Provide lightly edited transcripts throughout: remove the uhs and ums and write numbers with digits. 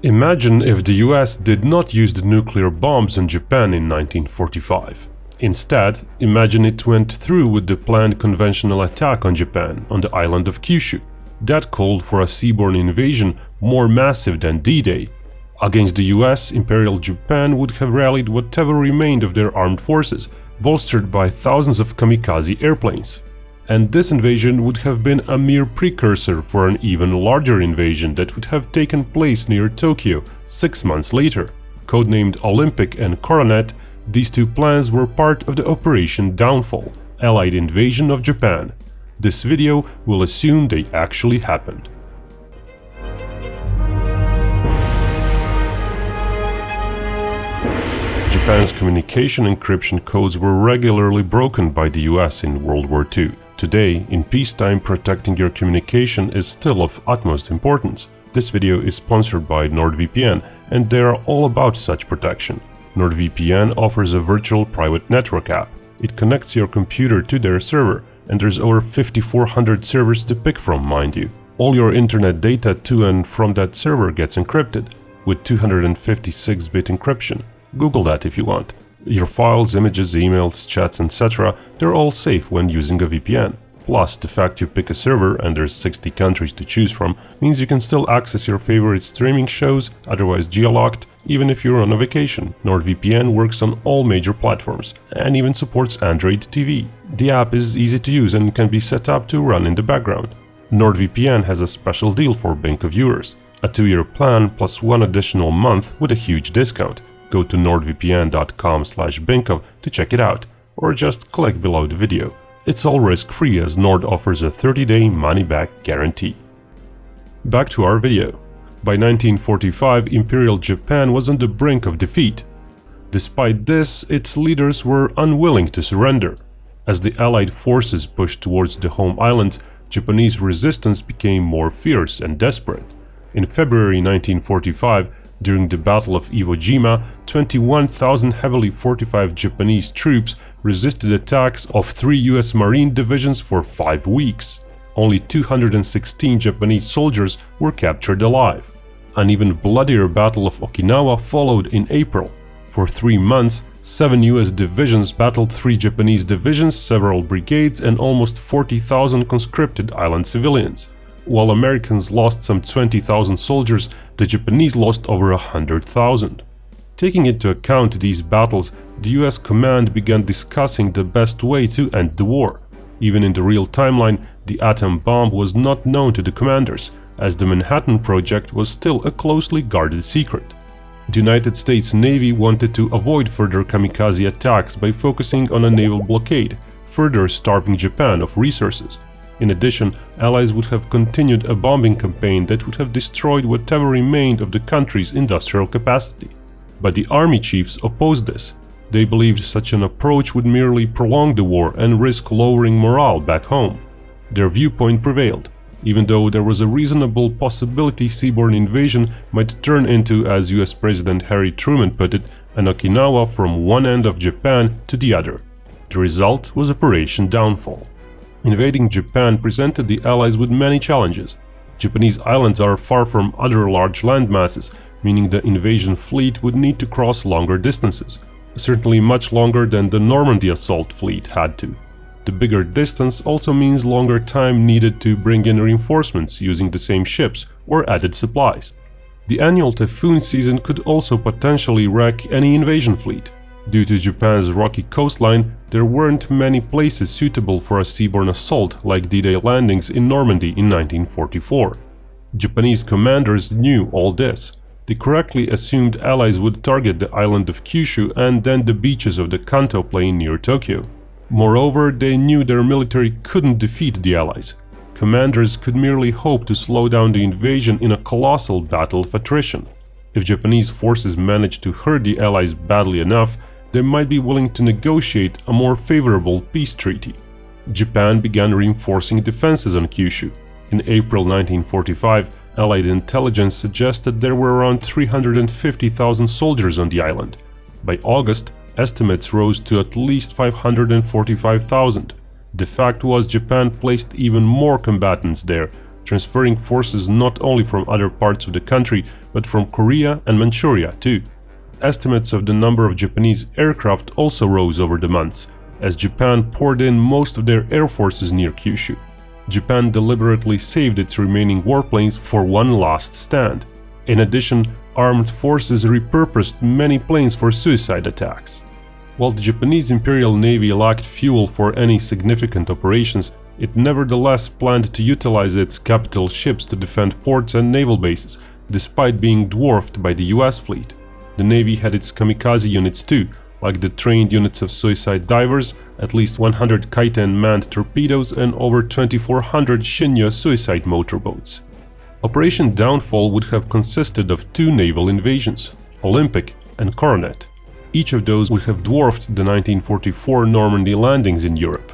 Imagine if the US did not use the nuclear bombs on Japan in 1945. Instead, imagine it went through with the planned conventional attack on Japan on the island of Kyushu. That called for a seaborne invasion more massive than D-Day. Against the US, Imperial Japan would have rallied whatever remained of their armed forces, bolstered by thousands of kamikaze airplanes. And this invasion would have been a mere precursor for an even larger invasion that would have taken place near Tokyo 6 months later. Codenamed Olympic and Coronet, these two plans were part of the Operation Downfall, Allied invasion of Japan. This video will assume they actually happened. Japan's communication encryption codes were regularly broken by the US in World War II. Today, in peacetime, protecting your communication is still of utmost importance. This video is sponsored by NordVPN, and they are all about such protection. NordVPN offers a virtual private network app. It connects your computer to their server, and there's over 5,400 servers to pick from, mind you. All your internet data to and from that server gets encrypted, with 256-bit encryption. Google that if you want. Your files, images, emails, chats, etc., they're all safe when using a VPN. Plus, the fact you pick a server and there's 60 countries to choose from means you can still access your favorite streaming shows, otherwise geolocked, even if you're on a vacation. NordVPN works on all major platforms and even supports Android TV. The app is easy to use and can be set up to run in the background. NordVPN has a special deal for Binko viewers. A 2-year plan plus 1 additional month with a huge discount. Go to nordvpn.com/Binko to check it out, or just click below the video. It's all risk-free as Nord offers a 30-day money-back guarantee. Back to our video. By 1945, Imperial Japan was on the brink of defeat. Despite this, its leaders were unwilling to surrender. As the Allied forces pushed towards the home islands, Japanese resistance became more fierce and desperate. In February 1945, during the Battle of Iwo Jima, 21,000 heavily fortified Japanese troops resisted attacks of 3 US Marine divisions for 5 weeks. Only 216 Japanese soldiers were captured alive. An even bloodier Battle of Okinawa followed in April. For 3 months, 7 US divisions battled 3 Japanese divisions, several brigades, and almost 40,000 conscripted island civilians. While Americans lost some 20,000 soldiers, the Japanese lost over 100,000. Taking into account these battles, the US command began discussing the best way to end the war. Even in the real timeline, the atom bomb was not known to the commanders, as the Manhattan Project was still a closely guarded secret. The United States Navy wanted to avoid further kamikaze attacks by focusing on a naval blockade, further starving Japan of resources. In addition, Allies would have continued a bombing campaign that would have destroyed whatever remained of the country's industrial capacity. But the army chiefs opposed this. They believed such an approach would merely prolong the war and risk lowering morale back home. Their viewpoint prevailed, even though there was a reasonable possibility seaborne invasion might turn into, as US President Harry Truman put it, an Okinawa from one end of Japan to the other. The result was Operation Downfall. Invading Japan presented the Allies with many challenges. Japanese islands are far from other large landmasses, meaning the invasion fleet would need to cross longer distances, certainly much longer than the Normandy assault fleet had to. The bigger distance also means longer time needed to bring in reinforcements using the same ships or added supplies. The annual typhoon season could also potentially wreck any invasion fleet. Due to Japan's rocky coastline, there weren't many places suitable for a seaborne assault like D-Day landings in Normandy in 1944. Japanese commanders knew all this. They correctly assumed Allies would target the island of Kyushu and then the beaches of the Kanto Plain near Tokyo. Moreover, they knew their military couldn't defeat the Allies. Commanders could merely hope to slow down the invasion in a colossal battle of attrition. If Japanese forces managed to hurt the Allies badly enough, they might be willing to negotiate a more favorable peace treaty. Japan began reinforcing defenses on Kyushu. In April 1945, Allied intelligence suggested there were around 350,000 soldiers on the island. By August, estimates rose to at least 545,000. The fact was Japan placed even more combatants there, transferring forces not only from other parts of the country, but from Korea and Manchuria too. Estimates of the number of Japanese aircraft also rose over the months, as Japan poured in most of their air forces near Kyushu. Japan deliberately saved its remaining warplanes for one last stand. In addition, armed forces repurposed many planes for suicide attacks. While the Japanese Imperial Navy lacked fuel for any significant operations, it nevertheless planned to utilize its capital ships to defend ports and naval bases, despite being dwarfed by the US fleet. The Navy had its kamikaze units too, like the trained units of suicide divers, at least 100 Kaiten manned torpedoes and over 2,400 Shinyo suicide motorboats. Operation Downfall would have consisted of two naval invasions, Olympic and Coronet. Each of those would have dwarfed the 1944 Normandy landings in Europe.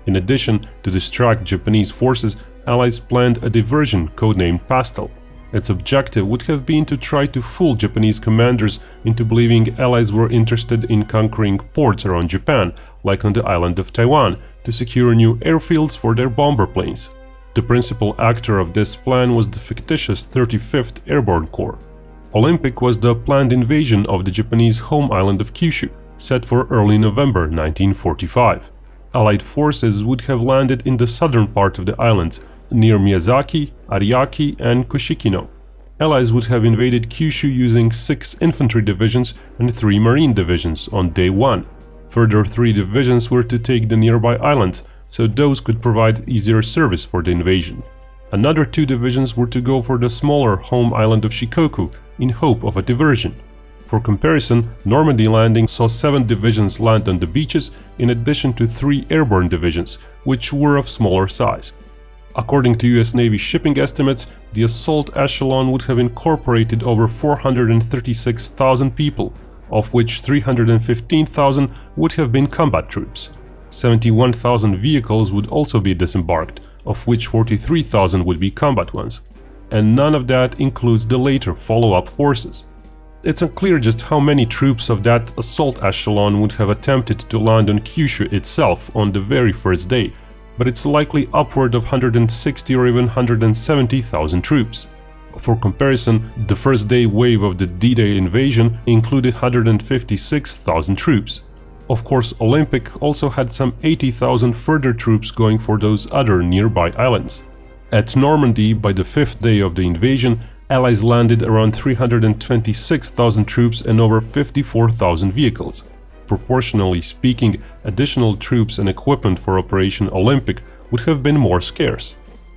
In addition, to distract Japanese forces, Allies planned a diversion codenamed Pastel. Its objective would have been to try to fool Japanese commanders into believing Allies were interested in conquering ports around Japan, like on the island of Taiwan, to secure new airfields for their bomber planes. The principal actor of this plan was the fictitious 35th Airborne Corps. Olympic was the planned invasion of the Japanese home island of Kyushu, set for early November 1945. Allied forces would have landed in the southern part of the islands, near Miyazaki, Ariake and Kushikino. Allies would have invaded Kyushu using 6 infantry divisions and 3 marine divisions on day 1. Further 3 divisions were to take the nearby islands, so those could provide easier service for the invasion. Another 2 divisions were to go for the smaller home island of Shikoku in hope of a diversion. For comparison, Normandy landing saw 7 divisions land on the beaches in addition to 3 airborne divisions, which were of smaller size. According to US Navy shipping estimates, the assault echelon would have incorporated over 436,000 people, of which 315,000 would have been combat troops. 71,000 vehicles would also be disembarked, of which 43,000 would be combat ones. And none of that includes the later follow-up forces. It's unclear just how many troops of that assault echelon would have attempted to land on Kyushu itself on the very first day, but it's likely upward of 160 or even 170,000 troops. For comparison, the first day wave of the D-Day invasion included 156,000 troops. Of course, Olympic also had some 80,000 further troops going for those other nearby islands. At Normandy, by the 5th day of the invasion, Allies landed around 326,000 troops and over 54,000 vehicles. Proportionally speaking, additional troops and equipment for Operation Olympic would have been more scarce.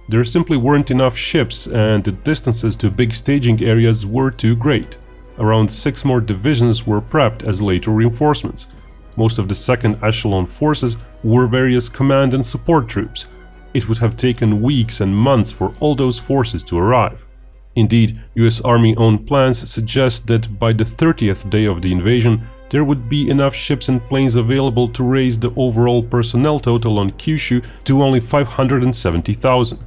There simply weren't enough ships and the distances to big staging areas were too great. Around 6 more divisions were prepped as later reinforcements. Most of the second echelon forces were various command and support troops. It would have taken weeks and months for all those forces to arrive. Indeed, US Army-owned plans suggest that by the 30th day of the invasion, there would be enough ships and planes available to raise the overall personnel total on Kyushu to only 570,000.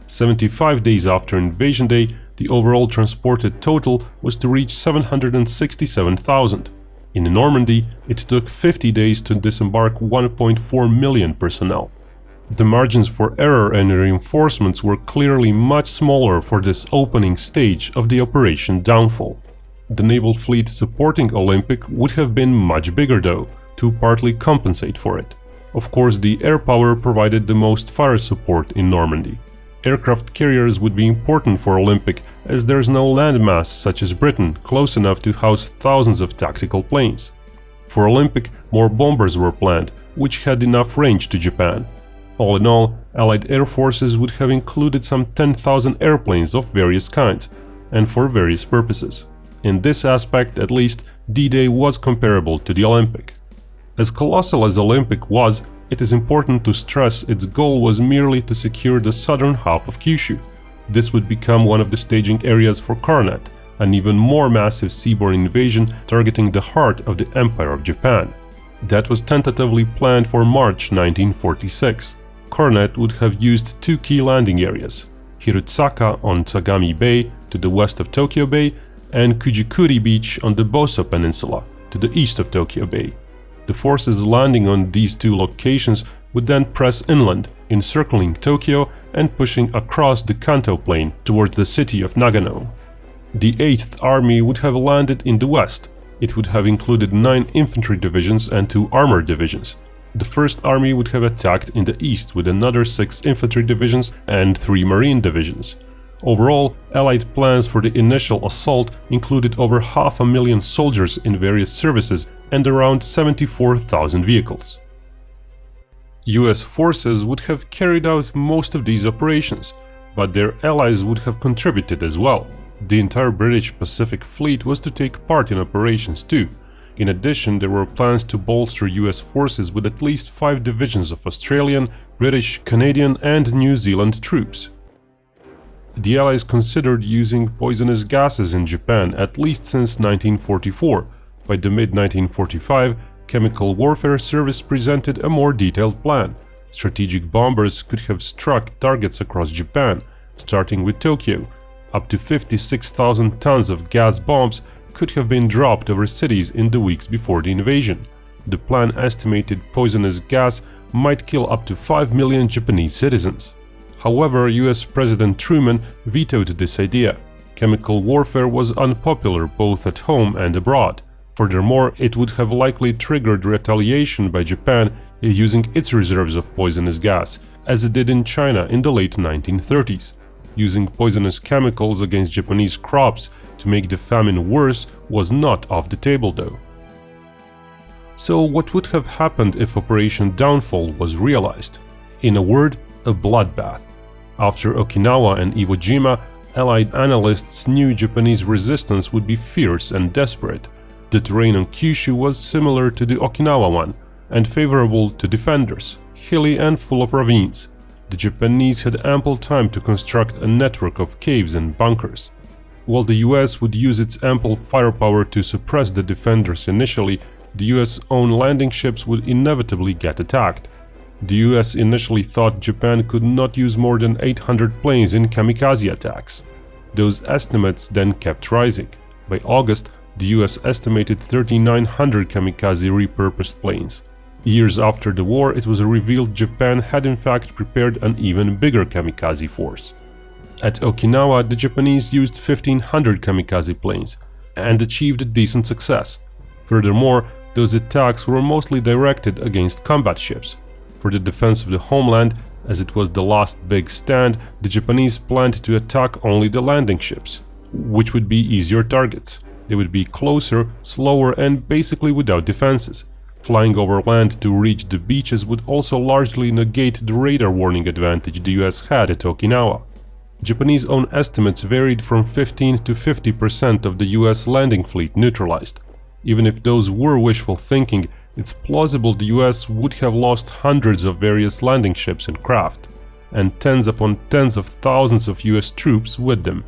75 days after Invasion Day, the overall transported total was to reach 767,000. In Normandy, it took 50 days to disembark 1.4 million personnel. The margins for error and reinforcements were clearly much smaller for this opening stage of the Operation Downfall. The naval fleet supporting Olympic would have been much bigger though, to partly compensate for it. Of course, the air power provided the most fire support in Normandy. Aircraft carriers would be important for Olympic, as there's no landmass such as Britain close enough to house thousands of tactical planes. For Olympic, more bombers were planned, which had enough range to Japan. All in all, Allied air forces would have included some 10,000 airplanes of various kinds, and for various purposes. In this aspect, at least, D-Day was comparable to the Olympic. As colossal as Olympic was, it is important to stress its goal was merely to secure the southern half of Kyushu. This would become one of the staging areas for Coronet, an even more massive seaborne invasion targeting the heart of the Empire of Japan. That was tentatively planned for March 1946. Coronet would have used 2 key landing areas, Hirutsuka on Sagami Bay to the west of Tokyo Bay and Kujikuri Beach on the Boso Peninsula to the east of Tokyo Bay. The forces landing on these 2 locations would then press inland, encircling Tokyo and pushing across the Kanto Plain towards the city of Nagano. The 8th Army would have landed in the west. It would have included 9 infantry divisions and 2 armored divisions. The 1st Army would have attacked in the east with another 6 infantry divisions and 3 marine divisions. Overall, Allied plans for the initial assault included over 500,000 soldiers in various services and around 74,000 vehicles. US forces would have carried out most of these operations, but their allies would have contributed as well. The entire British Pacific Fleet was to take part in operations too. In addition, there were plans to bolster US forces with at least 5 divisions of Australian, British, Canadian and New Zealand troops. The Allies considered using poisonous gases in Japan at least since 1944. By the mid-1945, Chemical Warfare Service presented a more detailed plan. Strategic bombers could have struck targets across Japan, starting with Tokyo. Up to 56,000 tons of gas bombs could have been dropped over cities in the weeks before the invasion. The plan estimated poisonous gas might kill up to 5 million Japanese citizens. However, US President Truman vetoed this idea. Chemical warfare was unpopular both at home and abroad. Furthermore, it would have likely triggered retaliation by Japan using its reserves of poisonous gas, as it did in China in the late 1930s. Using poisonous chemicals against Japanese crops to make the famine worse was not off the table though. So what would have happened if Operation Downfall was realized? In a word, a bloodbath. After Okinawa and Iwo Jima, Allied analysts knew Japanese resistance would be fierce and desperate. The terrain on Kyushu was similar to the Okinawa one, and favorable to defenders, hilly and full of ravines. The Japanese had ample time to construct a network of caves and bunkers. While the US would use its ample firepower to suppress the defenders initially, the US-owned landing ships would inevitably get attacked. The US initially thought Japan could not use more than 800 planes in kamikaze attacks. Those estimates then kept rising. By August, the US estimated 3,900 kamikaze repurposed planes. Years after the war, it was revealed Japan had in fact prepared an even bigger kamikaze force. At Okinawa, the Japanese used 1,500 kamikaze planes and achieved decent success. Furthermore, those attacks were mostly directed against combat ships. For the defense of the homeland, as it was the last big stand, the Japanese planned to attack only the landing ships, which would be easier targets. They would be closer, slower and basically without defenses. Flying over land to reach the beaches would also largely negate the radar warning advantage the US had at Okinawa. Japanese own estimates varied from 15 to 50% of the US landing fleet neutralized. Even if those were wishful thinking, it's plausible the US would have lost hundreds of various landing ships and craft, and tens upon tens of thousands of US troops with them.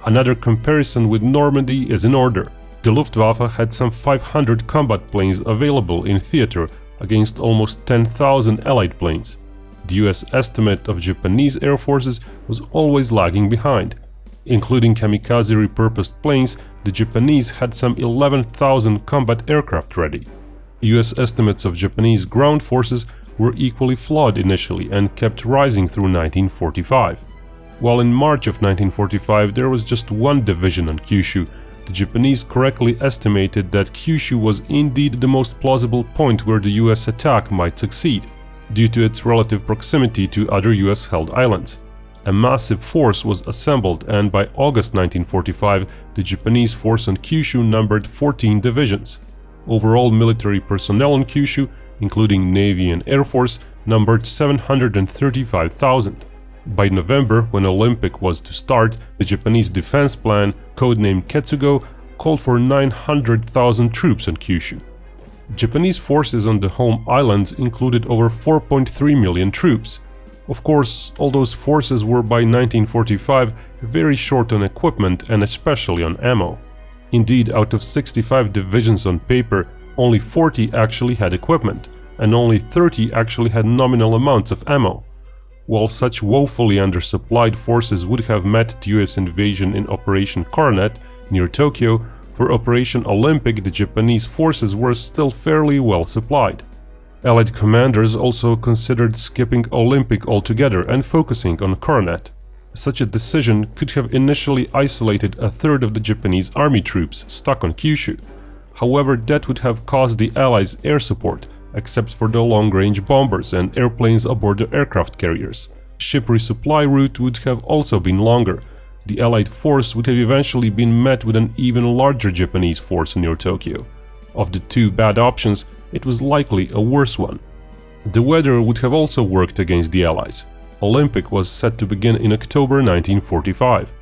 Another comparison with Normandy is in order. The Luftwaffe had some 500 combat planes available in theater against almost 10,000 Allied planes. The US estimate of Japanese air forces was always lagging behind. Including kamikaze repurposed planes, the Japanese had some 11,000 combat aircraft ready. US estimates of Japanese ground forces were equally flawed initially and kept rising through 1945. While in March of 1945 there was just one division on Kyushu, the Japanese correctly estimated that Kyushu was indeed the most plausible point where the US attack might succeed, due to its relative proximity to other US-held islands. A massive force was assembled, and by August 1945 the Japanese force on Kyushu numbered 14 divisions. Overall military personnel on Kyushu, including Navy and Air Force, numbered 735,000. By November, when Olympic was to start, the Japanese defense plan, codenamed Ketsugo, called for 900,000 troops on Kyushu. Japanese forces on the home islands included over 4.3 million troops. Of course, all those forces were by 1945 very short on equipment and especially on ammo. Indeed, out of 65 divisions on paper, only 40 actually had equipment, and only 30 actually had nominal amounts of ammo. While such woefully undersupplied forces would have met the US invasion in Operation Coronet near Tokyo, for Operation Olympic the Japanese forces were still fairly well supplied. Allied commanders also considered skipping Olympic altogether and focusing on Coronet. Such a decision could have initially isolated a third of the Japanese army troops stuck on Kyushu. However, that would have cost the Allies air support, except for the long-range bombers and airplanes aboard the aircraft carriers. Ship resupply route would have also been longer. The Allied force would have eventually been met with an even larger Japanese force near Tokyo. Of the two bad options, it was likely a worse one. The weather would have also worked against the Allies. Olympic was set to begin in October 1945.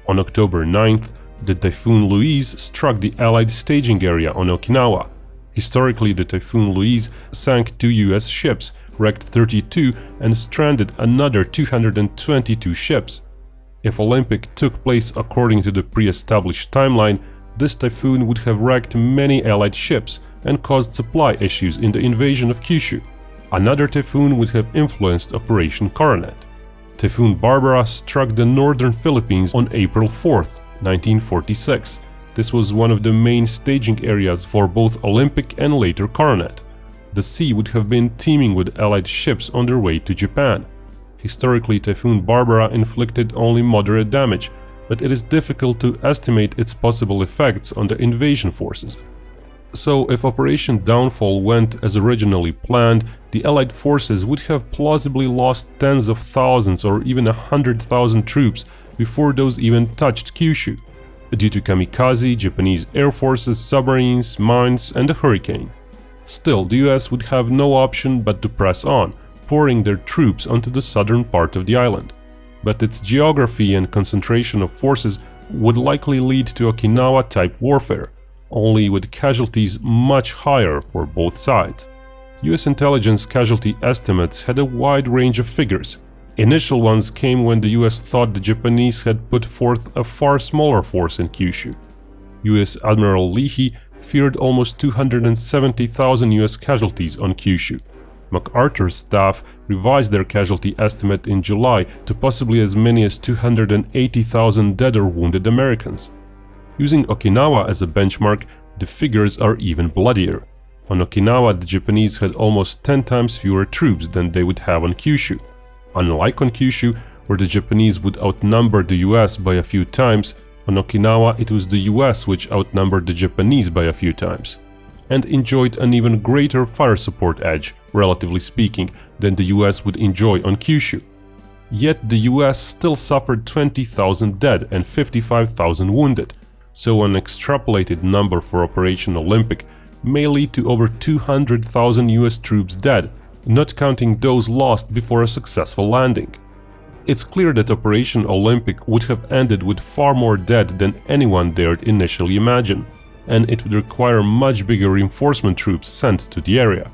On October 9th, the Typhoon Louise struck the Allied staging area on Okinawa. Historically, the Typhoon Louise sank 2 US ships, wrecked 32 and stranded another 222 ships. If Olympic took place according to the pre-established timeline, this typhoon would have wrecked many Allied ships and caused supply issues in the invasion of Kyushu. Another typhoon would have influenced Operation Coronet. Typhoon Barbara struck the northern Philippines on April 4th, 1946. This was one of the main staging areas for both Olympic and later Coronet. The sea would have been teeming with Allied ships on their way to Japan. Historically, Typhoon Barbara inflicted only moderate damage, but it is difficult to estimate its possible effects on the invasion forces. So, if Operation Downfall went as originally planned, the Allied forces would have plausibly lost tens of thousands or even 100,000 troops before those even touched Kyushu, due to kamikaze, Japanese air forces, submarines, mines, and a hurricane. Still, the US would have no option but to press on, pouring their troops onto the southern part of the island. But its geography and concentration of forces would likely lead to Okinawa-type warfare, only with casualties much higher for both sides. US intelligence casualty estimates had a wide range of figures. Initial ones came when the US thought the Japanese had put forth a far smaller force in Kyushu. US Admiral Leahy feared almost 270,000 US casualties on Kyushu. MacArthur's staff revised their casualty estimate in July to possibly as many as 280,000 dead or wounded Americans. Using Okinawa as a benchmark, the figures are even bloodier. On Okinawa, the Japanese had almost 10 times fewer troops than they would have on Kyushu. Unlike on Kyushu, where the Japanese would outnumber the US by a few times, on Okinawa it was the US which outnumbered the Japanese by a few times, and enjoyed an even greater fire support edge, relatively speaking, than the US would enjoy on Kyushu. Yet the US still suffered 20,000 dead and 55,000 wounded, so an extrapolated number for Operation Olympic may lead to over 200,000 US troops dead, not counting those lost before a successful landing. It's clear that Operation Olympic would have ended with far more dead than anyone dared initially imagine, and it would require much bigger reinforcement troops sent to the area.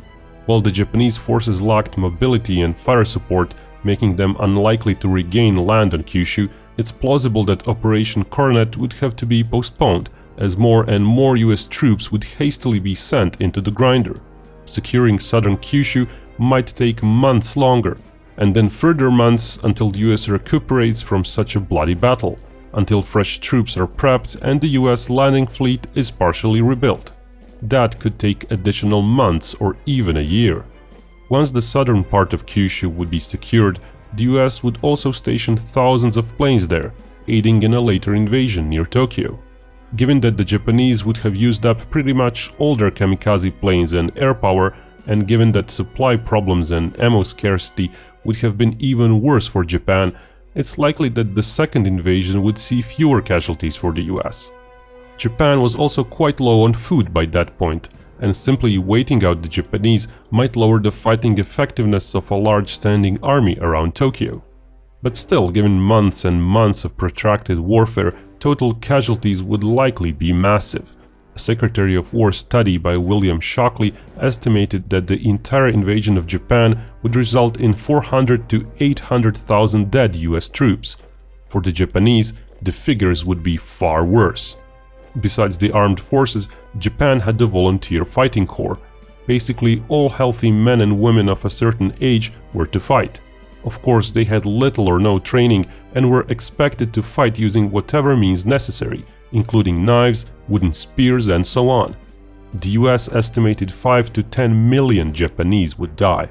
While the Japanese forces lacked mobility and fire support, making them unlikely to regain land on Kyushu, it's plausible that Operation Coronet would have to be postponed, as more and more US troops would hastily be sent into the grinder. Securing southern Kyushu might take months longer, and then further months until the US recuperates from such a bloody battle, until fresh troops are prepped and the US landing fleet is partially rebuilt. That could take additional months or even a year. Once the southern part of Kyushu would be secured, the US would also station thousands of planes there, aiding in a later invasion near Tokyo. Given that the Japanese would have used up pretty much all their kamikaze planes and air power, and given that supply problems and ammo scarcity would have been even worse for Japan, it's likely that the second invasion would see fewer casualties for the US. Japan was also quite low on food by that point, and simply waiting out the Japanese might lower the fighting effectiveness of a large standing army around Tokyo. But still, given months and months of protracted warfare, total casualties would likely be massive. A Secretary of War study by William Shockley estimated that the entire invasion of Japan would result in 400 to 800,000 dead US troops. For the Japanese, the figures would be far worse. Besides the armed forces, Japan had the volunteer fighting corps. Basically, all healthy men and women of a certain age were to fight. Of course, they had little or no training and were expected to fight using whatever means necessary, including knives, wooden spears, and so on. The US estimated 5 to 10 million Japanese would die.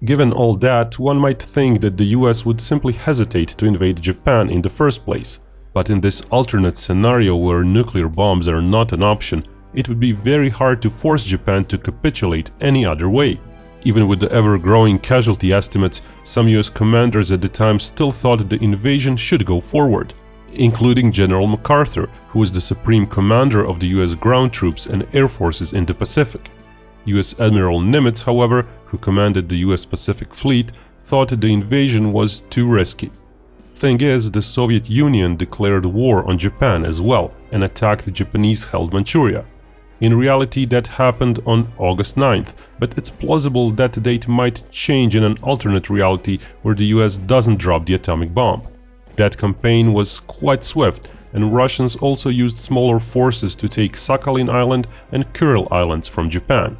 Given all that, one might think that the US would simply hesitate to invade Japan in the first place. But in this alternate scenario where nuclear bombs are not an option, it would be very hard to force Japan to capitulate any other way. Even with the ever-growing casualty estimates, some US commanders at the time still thought the invasion should go forward, including General MacArthur, who was the supreme commander of the US ground troops and air forces in the Pacific. US Admiral Nimitz, however, who commanded the US Pacific Fleet, thought the invasion was too risky. Thing is, the Soviet Union declared war on Japan as well and attacked Japanese-held Manchuria. In reality, that happened on August 9th, but it's plausible that date might change in an alternate reality where the US doesn't drop the atomic bomb. That campaign was quite swift, and Russians also used smaller forces to take Sakhalin Island and Kuril Islands from Japan.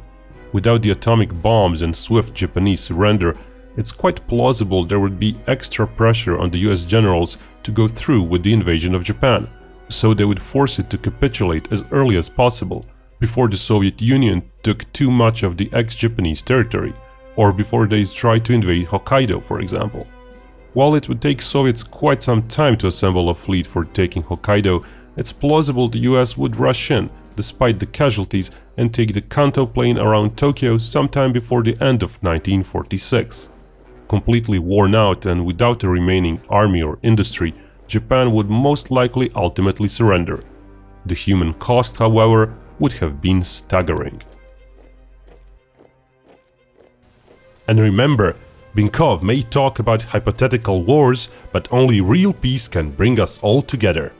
Without the atomic bombs and swift Japanese surrender, it's quite plausible there would be extra pressure on the US generals to go through with the invasion of Japan, so they would force it to capitulate as early as possible, before the Soviet Union took too much of the ex-Japanese territory, or before they tried to invade Hokkaido, for example. While it would take Soviets quite some time to assemble a fleet for taking Hokkaido, it's plausible the US would rush in, despite the casualties, and take the Kanto Plain around Tokyo sometime before the end of 1946. Completely worn out and without a remaining army or industry, Japan would most likely ultimately surrender. The human cost, however, would have been staggering. And remember, Binkov may talk about hypothetical wars, but only real peace can bring us all together.